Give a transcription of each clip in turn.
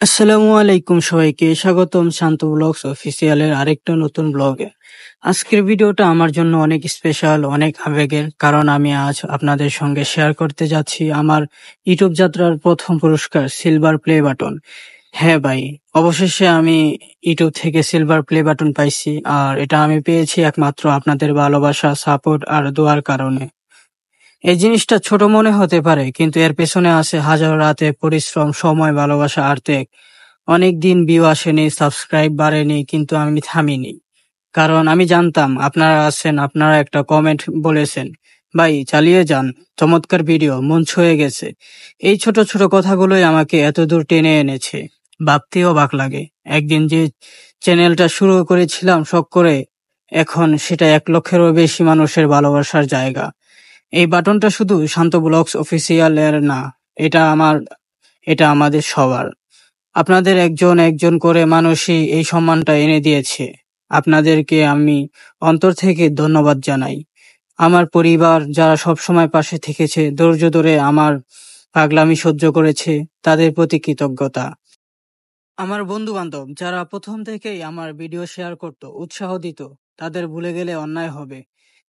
আসসালামু আলাইকুম সবাইকে স্বাগতম শান্ত ব্লগস অফিসিয়ালের আরেকটা নতুন ব্লগে। আজকের ভিডিওটা আমার জন্য অনেক স্পেশাল, অনেক আবেগের, কারণ আমি আজ আপনাদের সঙ্গে শেয়ার করতে যাচ্ছি আমার ইউটিউব যাত্রার প্রথম পুরস্কার সিলভার প্লে বাটন। হ্যাঁ ভাই, অবশেষে আমি ইউটিউব থেকে সিলভার প্লে বাটন পাইছি, আর এটা আমি পেয়েছি একমাত্র আপনাদের ভালোবাসা, সাপোর্ট আর দোয়ার কারণে। এই জিনিসটা ছোট মনে হতে পারে, কিন্তু এর পেছনে আছে হাজারো রাতে পরিশ্রম, সময়, ভালোবাসা আর ত্যাগ। অনেক দিন ভিউ আসেনি, সাবস্ক্রাইব বাড়েনি, কিন্তু আমি থামিনি। কারণ আমি জানতাম আপনারা আছেন, আপনারা একটা কমেন্ট বলেছেন, ভাই চালিয়ে যান, চমৎকার ভিডিও, মন ছুঁয়ে গেছে। এই ছোট ছোট কথাগুলোই আমাকে এত দূর টেনে এনেছে। ভাবতেও অবাক লাগে, একদিন যে চ্যানেলটা শুরু করেছিলাম শখ করে, এখন সেটা 1 লক্ষেরও বেশি মানুষের ভালোবাসার জায়গা। এই বাটনটা শুধু শান্ত ব্লগস অফিসিয়াল এর না, এটা আমার, এটা আমাদের সবার। আপনাদের একজন একজন করে মানুষই এই সম্মানটা এনে দিয়েছে। আপনাদেরকে আমি অন্তর থেকে ধন্যবাদ জানাই। আমার পরিবার যারা সবসময় পাশে থেকেছে, ধৈর্য ধরে আমার পাগলামি সহ্য করেছে, তাদের প্রতি কৃতজ্ঞতা। আমার বন্ধু বান্ধব যারা প্রথম থেকেই আমার ভিডিও শেয়ার করত, উৎসাহ দিত, তাদের ভুলে গেলে অন্যায় হবে।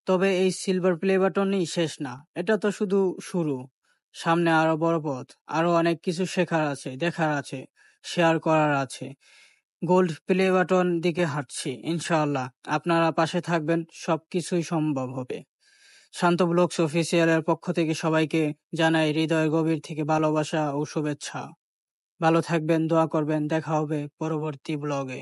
তবে এই সিলভার প্লে বাটনই শেষ না, এটা তো শুধু শুরু। সামনে আরো বড় পথ, আরো অনেক কিছু শেখার আছে, দেখার আছে, শেয়ার করার আছে। গোল্ড প্লে বাটন দিকে হাঁটছি ইনশাআল্লাহ। আপনারা পাশে থাকবেন, সবকিছুই সম্ভব হবে। শান্ত ব্লগস অফিসিয়ালের পক্ষ থেকে সবাইকে জানাই হৃদয়ের গভীর থেকে ভালোবাসা ও শুভেচ্ছা। ভালো থাকবেন, দোয়া করবেন, দেখা হবে পরবর্তী ব্লগে।